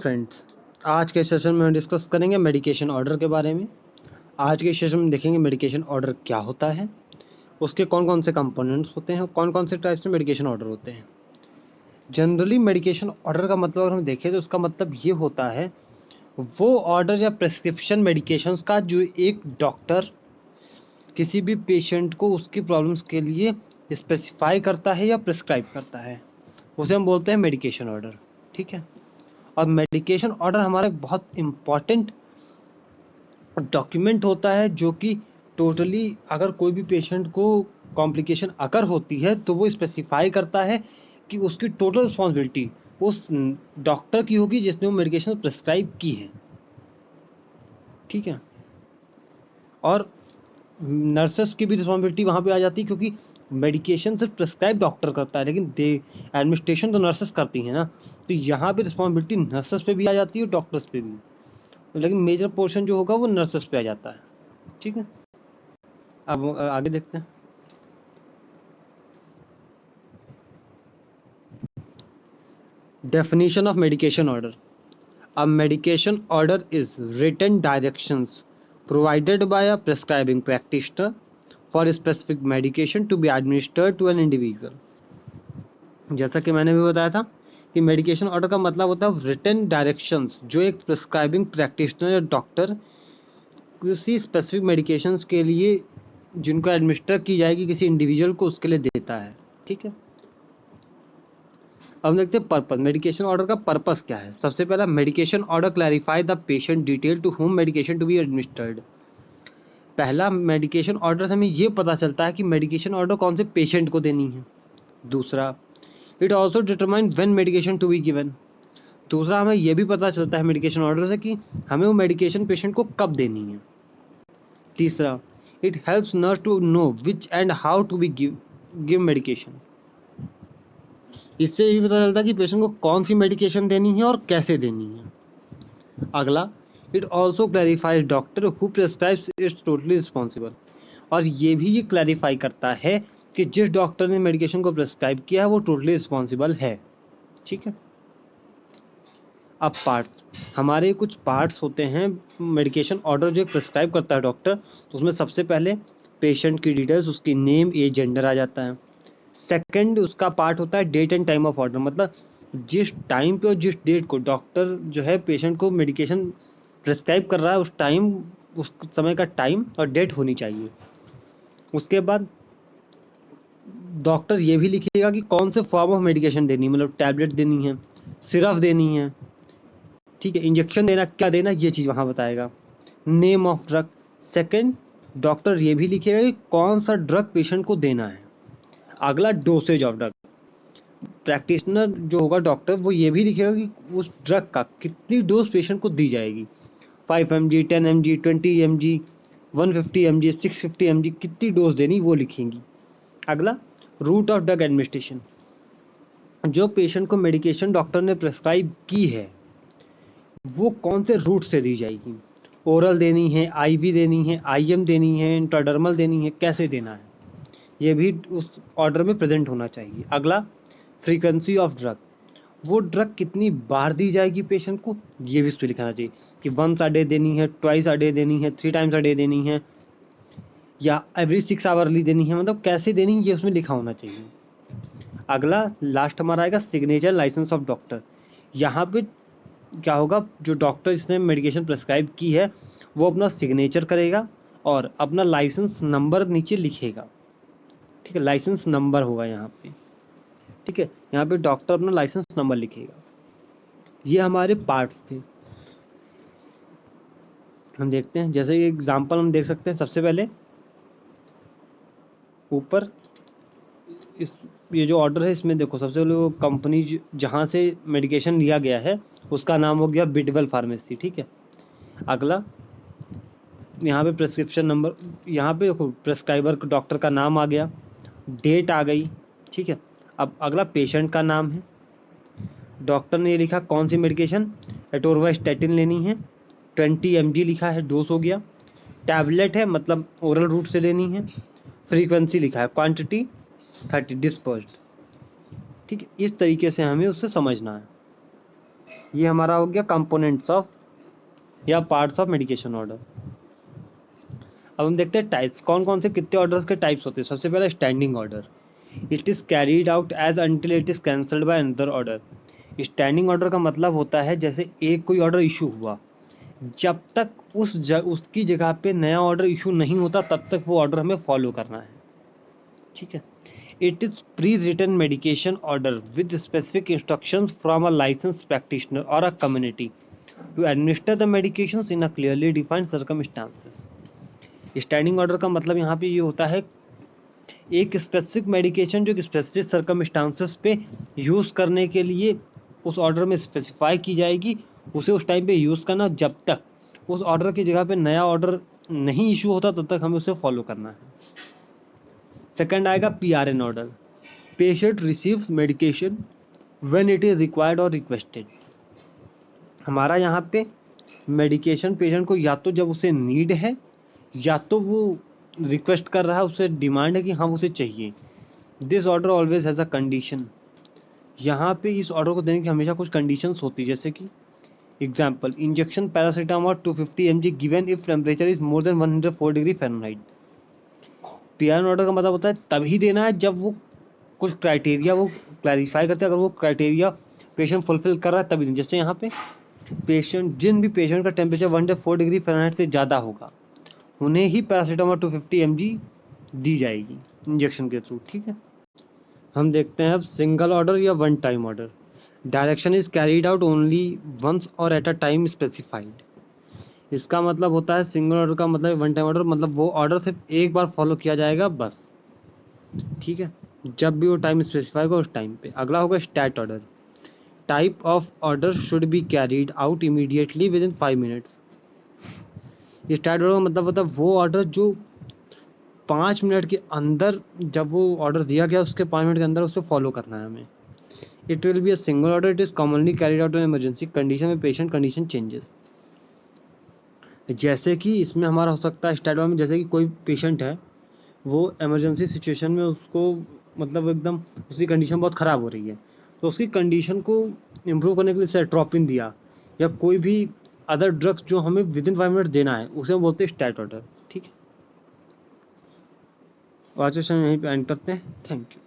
Friends, आज के session में हम डिस्कस करेंगे मेडिकेशन ऑर्डर के बारे में। आज के सेशन में देखेंगे मेडिकेशन ऑर्डर क्या होता है, उसके कौन कौन से कंपोनेंट्स होते हैं और कौन कौन से टाइप से मेडिकेशन ऑर्डर होते हैं। जनरली मेडिकेशन ऑर्डर का मतलब अगर हम देखें तो उसका मतलब ये होता है वो ऑर्डर या प्रेस्क्रिप्शन मेडिकेशंस का जो एक डॉक्टर किसी भी पेशेंट को उसकी प्रॉब्लम्स के लिए स्पेसिफाई करता है या प्रिस्क्राइब करता है, उसे हम बोलते हैं मेडिकेशन ऑर्डर। ठीक है। और मेडिकेशन ऑर्डर हमारा एक बहुत इम्पॉर्टेंट डॉक्यूमेंट होता है जो कि टोटली अगर कोई भी पेशेंट को कॉम्प्लिकेशन अगर होती है तो वो स्पेसिफाई करता है कि उसकी टोटल रिस्पॉन्सिबिलिटी उस डॉक्टर की होगी जिसने वो मेडिकेशन प्रिस्क्राइब की है। ठीक है। और नर्सेस की भी रिस्पॉन्सिबिलिटी वहाँ पे आ जाती है क्योंकि मेडिकेशन सिर्फ प्रिस्क्राइब डॉक्टर करता है लेकिन दे एडमिनिस्ट्रेशन तो नर्सेस करती हैं ना, तो यहाँ पे रिस्पॉन्सिबिलिटी नर्सेस पे भी आ जाती है, डॉक्टर्स पे भी, लेकिन मेजर पोर्शन जो होगा वो नर्सेस पे आ जाता है। ठीक है। अब आगे देखते हैं। Definition of medication order. A medication order is written directions provided by a prescribing practitioner for a specific medication to be administered to an individual. जैसा कि मैंने भी बताया था कि मेडिकेशन ऑर्डर का मतलब होता है रिटन डायरेक्शंस जो एक प्रिस्क्राइबिंग प्रैक्टिशनर या डॉक्टर किसी स्पेसिफिक मेडिकेशंस के लिए जिनको एडमिनिस्टर की जाएगी किसी इंडिविजुअल को उसके लिए देता है। ठीक है। अब देखते हैं पर्पस। मेडिकेशन ऑर्डर का पर्पस क्या है। सबसे पहला, medication order clarify the patient detail to whom medication to be administered. पहला, मेडिकेशन ऑर्डर से हमें ये पता चलता है कि मेडिकेशन ऑर्डर कौन से पेशेंट को देनी है। दूसरा, it also determine when medication to be given. दूसरा, हमें यह भी पता चलता है मेडिकेशन ऑर्डर से कि हमें वो मेडिकेशन पेशेंट को कब देनी है। तीसरा, it helps nurse to know which and how to be give medication. इससे ये भी पता चलता है कि पेशेंट को कौन सी मेडिकेशन देनी है और कैसे देनी है। अगला, it also clarifies doctor who prescribes it's totally responsible. और ये भी ये क्लैरिफाई करता है कि जिस डॉक्टर ने मेडिकेशन को प्रिस्क्राइब किया है वो टोटली रिस्पॉन्सिबल है। ठीक है। अब पार्ट्स, हमारे कुछ पार्ट्स होते हैं मेडिकेशन ऑर्डर जो प्रिस्क्राइब करता है डॉक्टर, तो उसमें सबसे पहले पेशेंट की डिटेल्स, उसकी नेम, एज, जेंडर आ जाता है। सेकंड उसका पार्ट होता है date and time of order, मतलब जिस टाइम पे और जिस डेट को डॉक्टर जो है पेशेंट को मेडिकेशन प्रिस्क्राइब कर रहा है उस समय का टाइम और डेट होनी चाहिए। उसके बाद डॉक्टर ये भी लिखेगा कि कौन से फॉर्म ऑफ मेडिकेशन देनी है, मतलब टैबलेट देनी है, सिरप देनी है, ठीक है, इंजेक्शन देना, क्या देना, ये चीज़ वहाँ बताएगा। Name of drug. Second, doctor ये भी लिखेगा कि कौन सा ड्रग पेशेंट को देना है। अगला, डोसेज ऑफ ड्रग। प्रैक्टिशनर जो होगा डॉक्टर वो ये भी लिखेगा कि उस ड्रग का कितनी डोज पेशेंट को दी जाएगी, 5 mg, 10 mg, 20 mg, 150 mg, 650 mg, कितनी डोज देनी वो लिखेंगी। अगला, रूट ऑफ ड्रग एडमिनिस्ट्रेशन। जो पेशेंट को मेडिकेशन डॉक्टर ने प्रिस्क्राइब की है वो कौन से रूट से दी जाएगी, ओरल देनी है, आईवी देनी है, आईएम देनी है, इंट्राडर्मल देनी है, कैसे देना है, ये भी उस ऑर्डर में प्रेजेंट होना चाहिए। अगला, फ्रीक्वेंसी ऑफ ड्रग। वो ड्रग कितनी बार दी जाएगी पेशेंट को, ये भी उस पर लिखाना चाहिए कि 1 a डे देनी है, 2 a डे देनी है, 3 times a डे देनी है, या एवरी 6 आवरली देनी है, मतलब कैसे देनी है ये उसमें लिखा होना चाहिए। अगला, लास्ट हमारा आएगा सिग्नेचर लाइसेंस ऑफ डॉक्टर। यहाँ पे क्या होगा, जो डॉक्टर जिसने मेडिकेशन प्रिस्क्राइब की है वो अपना सिग्नेचर करेगा और अपना लाइसेंस नंबर नीचे लिखेगा। ठीक है, लाइसेंस नंबर होगा यहाँ पे। ठीक है, यहाँ पे डॉक्टर अपना लाइसेंस नंबर लिखेगा। ये हमारे पार्ट्स थे। हम देखते हैं, जैसे ये एग्जांपल हम देख सकते हैं। सबसे पहले ऊपर ये जो ऑर्डर है इसमें देखो, सबसे पहले वो कंपनी जहाँ से मेडिकेशन लिया गया है उसका नाम हो गया बिडवेल फार्मेसी। ठीक है। अगला, यहाँ पे प्रिस्क्रिप्शन नंबर, यहाँ पे देखो प्रिस्क्राइबर डॉक्टर का नाम आ गया, डेट आ गई। ठीक है। अब अगला पेशेंट का नाम है, डॉक्टर ने ये लिखा कौन सी मेडिकेशन, एटोरवास्टैटिन लेनी है, 20 mg लिखा है, डोज हो गया। टैबलेट है मतलब ओरल रूट से लेनी है। फ्रीक्वेंसी लिखा है, क्वांटिटी 30 डिस्पर्स्ड। ठीक है, इस तरीके से हमें उससे समझना है। ये हमारा हो गया कंपोनेंट्स ऑफ या पार्ट्स ऑफ मेडिकेशन ऑर्डर। अब हम देखते हैं टाइप्स, कौन कौन से कितने ऑर्डर्स के टाइप्स होते हैं। सबसे पहला standing order, it is carried out as until it is cancelled by another order. Standing order का मतलब होता है जैसे एक कोई ऑर्डर इशू हुआ, जब तक उसकी जगह पे नया ऑर्डर इशू नहीं होता तब तक वो ऑर्डर हमें फॉलो करना है, ठीक है। It is pre written medication order with specific instructions from a license practitioner और a community to administer the medications in a clearly defined circumstances. Standing order का मतलब यहाँ पे ये होता है एक स्पेसिफिक मेडिकेशन जो स्पेसिफिक सर्कमस्टांसेस पे यूज़ करने के लिए उस ऑर्डर में स्पेसिफाई की जाएगी, उसे उस टाइम पे यूज़ करना, जब तक उस ऑर्डर की जगह पे नया ऑर्डर नहीं इशू होता तब तक हमें उसे फॉलो करना है। सेकंड आएगा PRN order, patient receives medication when it is required और रिक्वेस्टेड। हमारा यहाँ पे मेडिकेशन पेशेंट को या तो जब उसे नीड है या तो वो रिक्वेस्ट कर रहा है, उसे डिमांड है कि हाँ उसे चाहिए। This order always has a condition. यहाँ पे इस ऑर्डर को देने की हमेशा कुछ कंडीशंस होती है, जैसे कि example injection paracetamol 250 mg given if temperature is more than 104 degree Fahrenheit. PRN order का मतलब होता है तभी देना है जब वो कुछ क्राइटेरिया वो क्लैरिफाई करते हैं, अगर वो क्राइटेरिया पेशेंट फुलफिल कर रहा है तभी। जैसे यहाँ पे पेशेंट जिन भी पेशेंट का टेम्परेचर 104 डिग्री फ़ारेनहाइट से ज़्यादा होगा उन्हें ही पैरासीटामोल 250 mg दी जाएगी इंजेक्शन के थ्रू, ठीक है। हम देखते हैं अब सिंगल ऑर्डर या one time order. Direction is carried out only once और एट अ टाइम स्पेसिफाइड। इसका मतलब होता है सिंगल ऑर्डर का मतलब वन टाइम ऑर्डर, मतलब वो ऑर्डर सिर्फ एक बार फॉलो किया जाएगा बस, ठीक है, जब भी वो टाइम स्पेसिफाई होगा उस टाइम पे। अगला होगा stat order, type of order should be carried out immediately within 5 minutes. Stat order का मतलब होता है वो ऑर्डर जो 5 मिनट के अंदर, जब वो ऑर्डर दिया गया उसके 5 मिनट के अंदर उसे फॉलो करना है हमें। It will be a single order, it is commonly carried out in emergency condition में पेशेंट कंडीशन चेंजेस। जैसे कि इसमें हमारा हो सकता है स्टैट में, जैसे कि कोई पेशेंट है वो इमरजेंसी सिचुएशन में उसको मतलब एकदम उसकी कंडीशन बहुत ख़राब हो रही है, तो उसकी कंडीशन को इम्प्रूव करने के लिए सेट्रोपिन दिया या कोई भी अदर ड्रग्स जो हमें विद इन 5 मिनट देना है उसे हम बोलते हैं स्टैट ऑर्डर, ठीक है। आज सेशन यहीं पे एंड करते हैं, थैंक यू।